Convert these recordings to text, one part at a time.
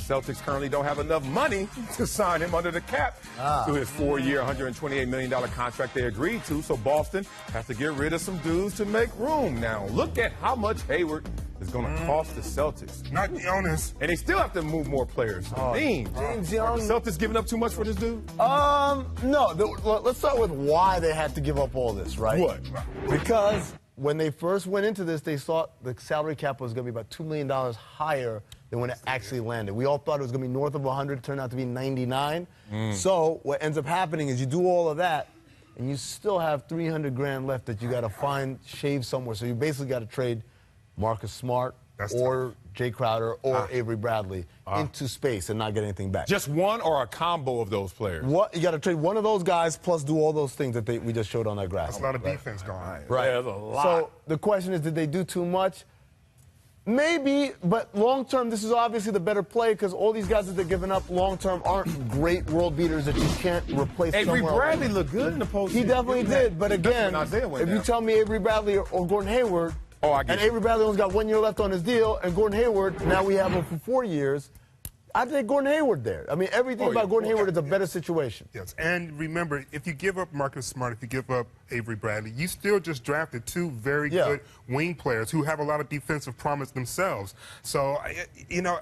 Celtics currently don't have enough money to sign him under the cap to his 4-year, $128 million contract they agreed to. So Boston has to get rid of some dudes to make room. Now, look at how much Hayward is going to cost the Celtics. Not Jonas. And they still have to move more players. James Young. Celtics giving up too much for this dude? No. Let's start with why they had to give up all this, right? What? Because when they first went into this, they thought the salary cap was going to be about $2 million higher than when it actually landed. We all thought it was going to be north of 100, turned out to be 99. So what ends up happening is you do all of that, and you still have $300,000 left that you got to shave somewhere. So you basically got to trade Marcus Smart or Jay Crowder or Avery Bradley into space and not get anything back. Just one or a combo of those players? You got to trade one of those guys plus do all those things that we just showed on that graph. That's a lot of defense going on. Right. Yeah, that's a lot. So the question is, did they do too much? Maybe, but long-term, this is obviously the better play because all these guys that they're giving up long-term aren't great world beaters that you can't replace. Avery somewhere Bradley else. looked good in the postseason. He definitely did, but again, if you tell me Avery Bradley or Gordon Hayward, and Avery Bradley only got 1 year left on his deal, and Gordon Hayward, now we have him for 4 years, I'd take Gordon Hayward there. I mean, everything about Gordon Hayward is a better situation. Yes, and remember, if you give up Marcus Smart, if you give up Avery Bradley, you still just drafted two very good wing players who have a lot of defensive promise themselves. So,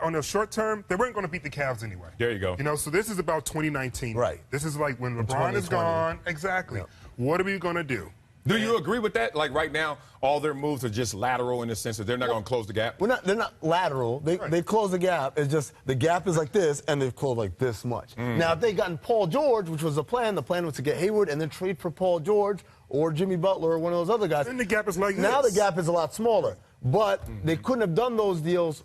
on the short term, they weren't going to beat the Cavs anyway. There you go. So this is about 2019. Right. This is like when LeBron is gone. Exactly. Yep. What are we going to do? Do you agree with that? Like right now, all their moves are just lateral in the sense that they're not going to close the gap? They're not lateral. They close the gap. It's just the gap is like this, and they've closed like this much. Now, if they gotten Paul George, which was the plan was to get Hayward and then trade for Paul George or Jimmy Butler or one of those other guys. Then the gap is like now this. The gap is a lot smaller. But they couldn't have done those deals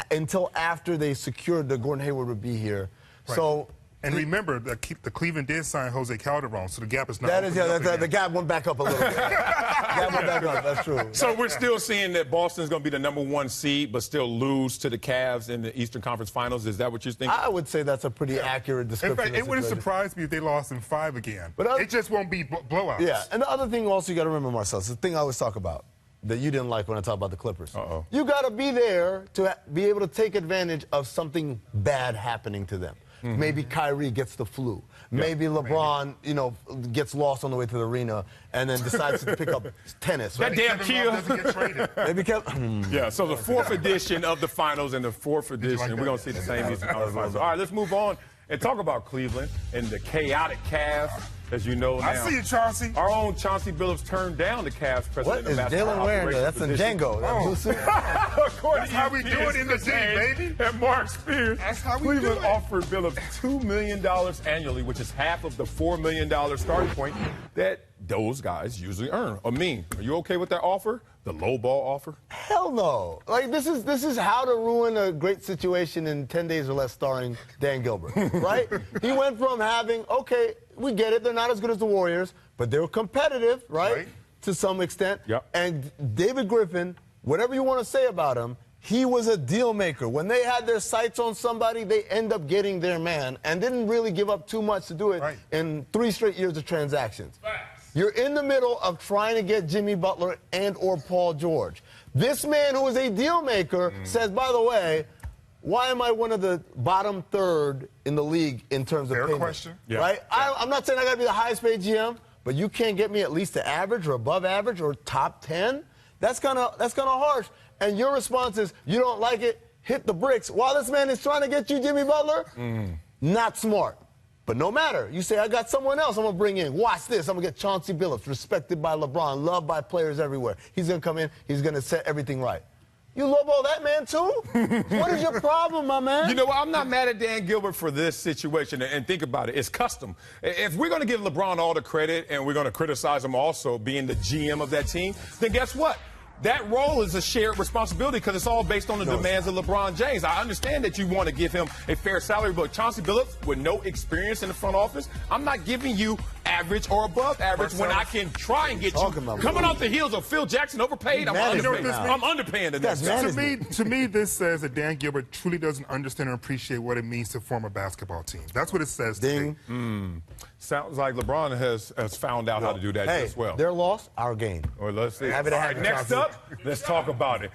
until after they secured that Gordon Hayward would be here. Right. So. And remember, the Cleveland did sign Jose Calderon, so the gap is not. The gap went back up a little bit. Gap went back up. That's true. So we're still seeing that Boston's going to be the #1 seed, but still lose to the Cavs in the Eastern Conference Finals. Is that what you're thinking? I would say that's a pretty accurate description. In fact, it wouldn't surprise me if they lost in 5 again. But it just won't be blowouts. Yeah, and the other thing also you got to remember, Marcel, it's the thing I always talk about that you didn't like when I talk about the Clippers. You got to be there to be able to take advantage of something bad happening to them. Maybe Kyrie gets the flu. Maybe LeBron, gets lost on the way to the arena and then decides to pick up tennis. Right? That damn kill. Yeah, so the 4th edition of the finals and the 4th edition, we're going to see the same Eastern Conference Finals. All right, let's move on and talk about Cleveland and the chaotic Cavs. As you know now, I see you, Chauncey. Our own Chauncey Billups turned down the Cavs president. What is Dylan wearing there? That's a Django. That's how we do it in the day, baby. And Mark Spears. That's how we Cleveland do it. offered Billups $2 million annually, which is half of the $4 million starting point that those guys usually earn. Amin, are you okay with that offer? The low ball offer? Hell no. Like this is how to ruin a great situation in 10 Days or Less starring Dan Gilbert, right? He went from having, okay, we get it, they're not as good as the Warriors, but they're competitive, right? To some extent. Yep. And David Griffin, whatever you want to say about him, he was a deal maker. When they had their sights on somebody, they end up getting their man and didn't really give up too much to do it in 3 straight years of transactions. You're in the middle of trying to get Jimmy Butler and or Paul George. This man who is a deal maker says, by the way, why am I one of the bottom third in the league in terms of payment? Question. Right? I'm not saying I got to be the highest paid GM, but you can't get me at least the average or above average or top 10. That's kind of harsh. And your response is, you don't like it, hit the bricks. While this man is trying to get you Jimmy Butler, not smart. But no matter. You say, I got someone else I'm going to bring in. Watch this. I'm going to get Chauncey Billups, respected by LeBron, loved by players everywhere. He's going to come in. He's going to set everything right. You lowball that man, too? What is your problem, my man? You know what? I'm not mad at Dan Gilbert for this situation. And think about it. It's custom. If we're going to give LeBron all the credit and we're going to criticize him also being the GM of that team, then guess what? That role is a shared responsibility because it's all based on the demands of LeBron James. I understand that you want to give him a fair salary, but Chauncey Billups, with no experience in the front office, I'm not giving you average or above average when I can try and get you coming off the heels of Phil Jackson overpaid. I'm underpaying the next guy. To me, this says that Dan Gilbert truly doesn't understand or appreciate what it means to form a basketball team. That's what it says to me. Sounds like LeBron has found out how to do that as well. Their loss, our gain. Well, let's see. All right, next up, let's talk about it.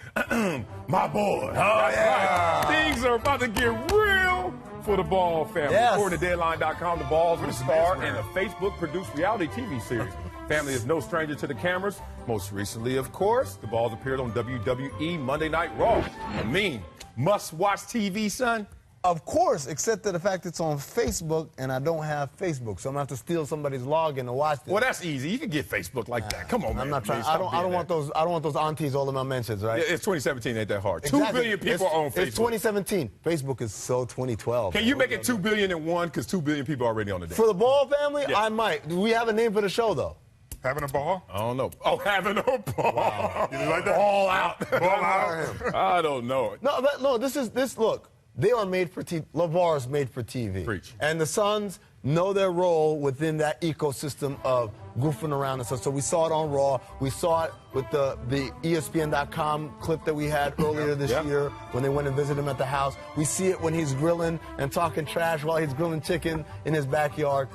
My boy. Oh, yeah. Things are about to get real for the Ball family. According to Deadline.com, the Balls will star in a Facebook-produced reality TV series. Family is no stranger to the cameras. Most recently, of course, the Balls appeared on WWE Monday Night Raw. I mean, must-watch TV, son. Of course, except for the fact it's on Facebook, and I don't have Facebook, so I'm gonna have to steal somebody's login to watch this. Well, that's easy. You can get Facebook like that. Come on, man. I'm not trying. I don't want those. I don't want those aunties all in my mentions, right? Yeah, it's 2017. Ain't that hard? Exactly. 2 billion people are on Facebook. It's 2017. Facebook is so 2012. Can you make it 2 billion in one? Because 2 billion people are already on the day. For the Ball family, I might. Do we have a name for the show though? Having a ball? I don't know. Oh, having a ball. Wow. You like that? Ball out. Ball out. I don't know. No, but no. This. Look. They are made for TV. LeVar is made for TV. Preach. And the Suns know their role within that ecosystem of goofing around and stuff. So we saw it on Raw. We saw it with the ESPN.com clip that we had earlier this year when they went and visited him at the house. We see it when he's grilling and talking trash while he's grilling chicken in his backyard.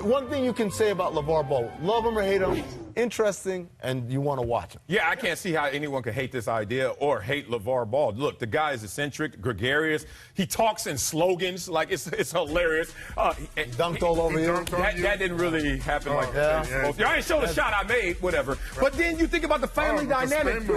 One thing you can say about LeVar Ball, love him or hate him, interesting, and you want to watch him. Yeah, I can't see how anyone could hate this idea or hate LeVar Ball. Look, the guy is eccentric, gregarious. He talks in slogans like it's hilarious. He dunked all over you. That didn't really happen like that. Yeah. I ain't showed a shot I made, whatever. But then you think about the family dynamic.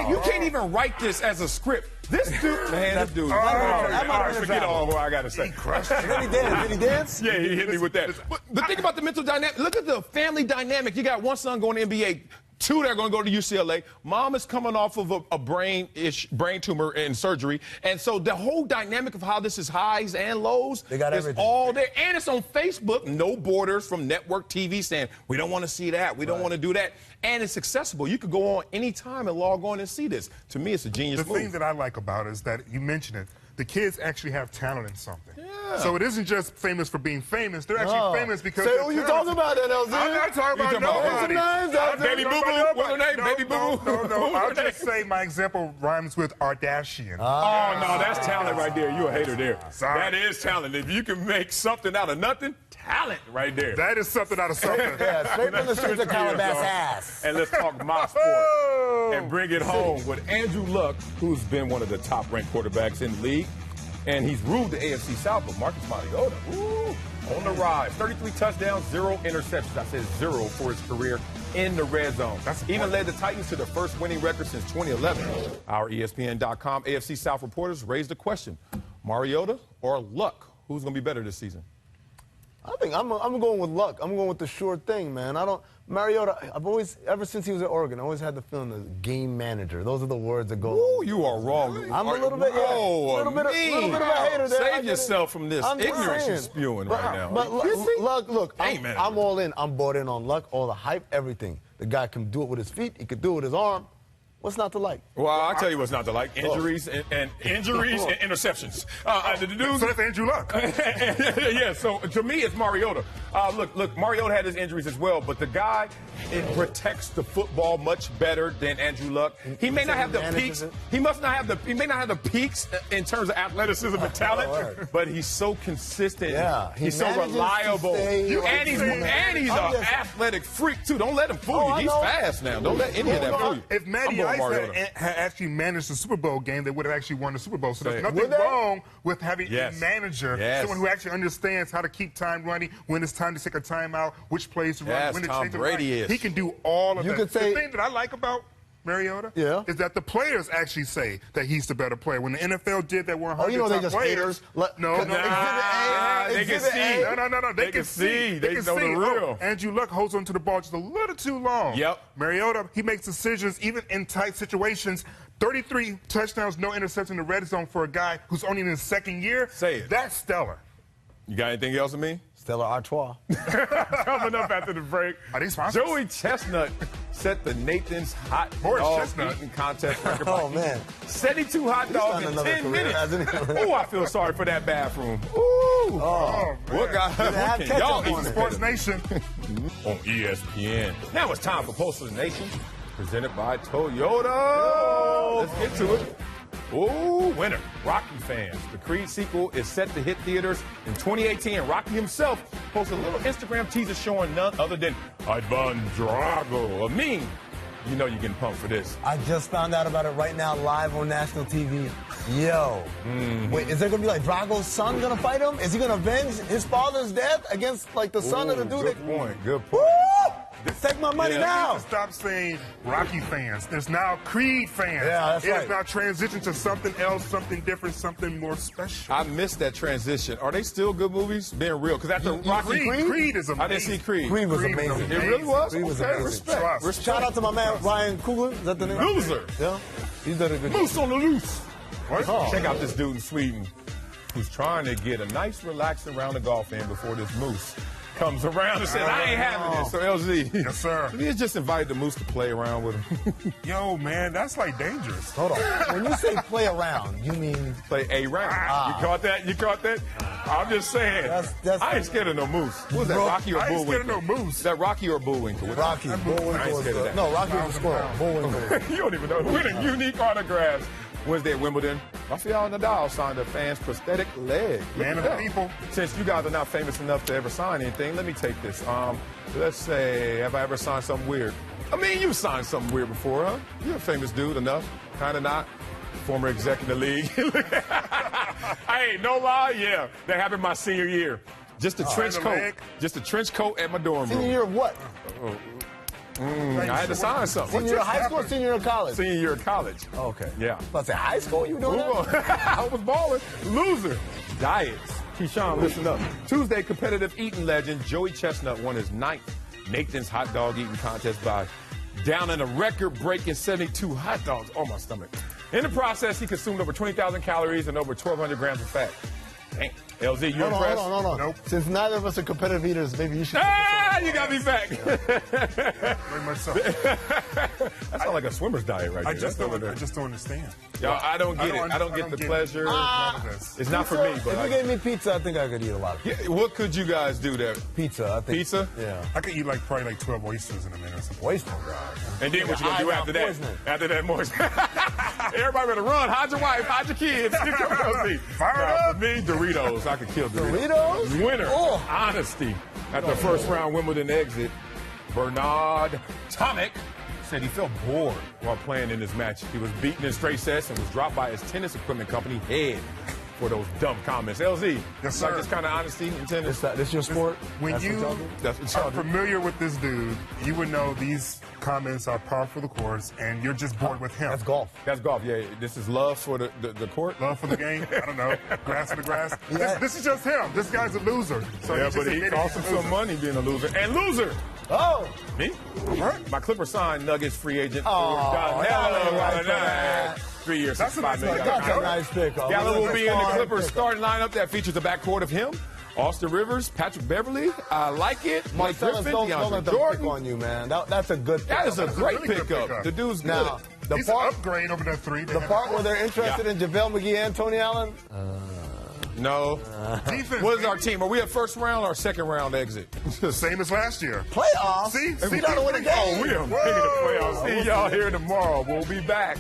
You can't even write this as a script. This dude, man, this dude. I forget all what I got to say. Did he dance? Yeah, he hit me with that. But think about the mental dynamic. Look at the family dynamic. You got one son going to NBA, two that are going to go to UCLA. Mom is coming off of a brain tumor and surgery. And so the whole dynamic of how this is highs and lows is all there. And it's on Facebook. No borders from network TV saying, we don't want to see that. We don't want to do that. And it's accessible. You could go on anytime and log on and see this. To me, it's a genius move. The thing that I like about it is that you mentioned it. The kids actually have talent in something. Yeah. So it isn't just famous for being famous. They're actually famous because Say who you talking about, NLZ? I'm not talking about nobody. Baby Boo Boo? What's her name? Baby Boo Boo? No. I'll just say my example rhymes with Ardashian. Oh, no, that's talent right there. You're a hater there. Sorry. That is talent. If you can make something out of nothing, talent right there. That is something out of something. Straight from the streets of Calabasas ass. And let's talk my sport and bring it home with Andrew Luck, who's been one of the top-ranked quarterbacks in the league. And he's ruled the AFC South, but Marcus Mariota, on the rise. 33 touchdowns, 0 interceptions. I said 0 for his career in the red zone. Even led the Titans to their first winning record since 2011. Our ESPN.com AFC South reporters raised the question, Mariota or Luck? Who's going to be better this season? I think I'm going with Luck. I'm going with the sure thing, man. Mariota, I've always, ever since he was at Oregon, I always had the feeling the game manager. Those are the words that go. Ooh, you are wrong. I'm a little bit, a little bit of a hater there. Save yourself from this ignorance you're spewing right now. But Luck, look, I'm all in. I'm bought in on Luck, all the hype, everything. The guy can do it with his feet. He can do it with his arm. What's not to like? Well, I'll tell you what's not to like. Injuries and interceptions. So that's Andrew Luck. Yeah, so to me, it's Mariota. Look, Mariota had his injuries as well, but the guy protects the football much better than Andrew Luck. He may not have the peaks. He may not have the peaks in terms of athleticism and talent, but he's so consistent. Yeah, he's so reliable. And he's an athletic freak too. Don't let him fool you. He's fast now. Don't let any of that fool you. If Matty Ice had actually managed the Super Bowl game, they would have actually won the Super Bowl. So there's nothing wrong with having a manager, someone who actually understands how to keep time running, when it's time to take a timeout, which plays to run, when to change the run. He can do all of that. The thing that I like about Mariota is that the players actually say that he's the better player. When the NFL did that 100 top they just players, haters. They can see. No. They can see. They know the real. Andrew Luck holds onto the ball just a little too long. Yep. Mariota, he makes decisions even in tight situations. 33 touchdowns, no interception in the red zone for a guy who's only in his second year. Say it. That's stellar. You got anything else for me? Stella Artois. Coming up after the break, Joey Chestnut set the Nathan's hot dog eating contest record. Oh, man. 72 hot dogs in 10 minutes. Career, Oh, I feel sorry for that bathroom. Ooh. Oh, What Didn't have can ketchup y'all on eat it. Sports Nation. on ESPN? Now it's time for Postal Nation, presented by Toyota. Let's get to it. Ooh, winner. Rocky fans. The Creed sequel is set to hit theaters in 2018. Rocky himself posted a little Instagram teaser showing none other than Ivan Drago. A meme. You know you're getting pumped for this. I just found out about it right now, live on national TV. Yo. Wait, is there going to be like Drago's son going to fight him? Is he going to avenge his father's death against like the son of the dude? Good point. Good point. Woo! Take my money Yeah. now. Stop saying Rocky fans. There's now Creed fans. Yeah, that's It right. has now transitioned to something else, something different, something more special. I missed that transition. Are they still good movies? Being real. Because after Rocky Creed is amazing. I didn't see Creed. Creed was Creed was amazing. It really was? Creed was Okay, amazing. respect. Trust. Respect. Shout out to my man Ryan Coogler. Is that the name? Loser. Yeah. He did a good job. Moose on the loose. Oh. Check out this dude in Sweden who's trying to get a nice, relaxing round of golf in before this moose comes around and says, I ain't having this. So LZ, Yes, sir. he has just invited the moose to play around with him. Yo, man, that's like dangerous. Hold on. When you say play around, you mean Play a round. You caught that? You caught that? I'm just saying. That's- I ain't scared of no moose. What was that, Bro, Rocky or I ain't scared of Bullwinkle? no moose. Is that Rocky or Bullwinkle? What- Rocky? I ain't Bullwinkle was scared of the, that. no, Rocky was the squirrel. Bullwinkle. You don't even know. Winning unique autographs. Wednesday at Wimbledon, Rafael Nadal signed a fan's prosthetic leg. Man of the people. Since you guys are not famous enough to ever sign anything, let me take this. Let's say, have I ever signed something weird? I mean, you signed something weird before, huh? You're a famous dude enough. Kind of not. Former exec in the league. Hey, no lie, yeah. That happened my senior year. Just a trench the coat. leg? Just a trench coat at my dorm room. Senior year of what? I had to sign something. Senior year of high school or senior year of college? Senior year of college. Okay. Yeah. Let's say high school, you doing that? I was balling. Loser. Diets. Keyshawn, listen up. Tuesday, competitive eating legend Joey Chestnut won his 9th Nathan's hot dog eating contest by downing a record-breaking 72 hot dogs. Oh, my stomach. In the process, he consumed over 20,000 calories and over 1,200 grams of fat. Dang. LZ, you impressed? Hold on. Nope. Since neither of us are competitive eaters, maybe you should. Ah, you got me back. Very much so. That sounds like a swimmer's diet right I there. just That's over don't there. understand. Y'all, I don't get it. I don't get the pleasure. none of this. It's not for me, but If you gave me pizza, I think I could eat a lot of pizza. yeah, what could you guys do there? Pizza, I think. Pizza? Yeah. I could eat probably 12 oysters in a minute or something. Oyster. And then what you gonna do Eyebrow after that? poisoning. After that moist. Everybody better run. Hide your wife. Hide your kids. Fire up. For me, Doritos. I could kill Doritos. Doritos? Winner. Oh. Honesty. At the first round Wimbledon exit, Bernard Tomic said he felt bored while playing in this match. He was beaten in straight sets and was dropped by his tennis equipment company head for those dumb comments. LZ, Yes, like sir. this kind of honesty in tennis? This your sport? When That's what you y'all do? That's what y'all are do. familiar with this dude, you would know these comments are par for the course, and you're just bored with him. That's golf. That's golf. Yeah, this is love for the court. Love for the game? I don't know. Grass for the grass? Yeah. This is just him. This guy's a loser. So Yeah, just but he admitted cost him he's a some loser. money being a loser. And loser! Oh! Me? My Clippers signed Nuggets free agent Oh, for y'all ain't right for that. 3 years, That's a $65 nice million. pick. That's a nice pick. Gallo will be in the Fine Clippers pick. starting lineup that features a backcourt of him, Austin Rivers, Patrick Beverly. I like it. Mike Fellas, Griffin, don't let DeAndre them pick Jordan. on you, man. That's a good pick. That is a great really good pickup. pickup. The dude's good. Now, the He's an part, upgrade over that three. the part where they're interested Yeah. in JaVale McGee and Tony Allen, No. Defense. What is our team? Are we a first round or second round exit? Same as last year. playoffs. See? We gotta win a game. Oh, we are making the playoffs. See y'all here tomorrow. We'll be back.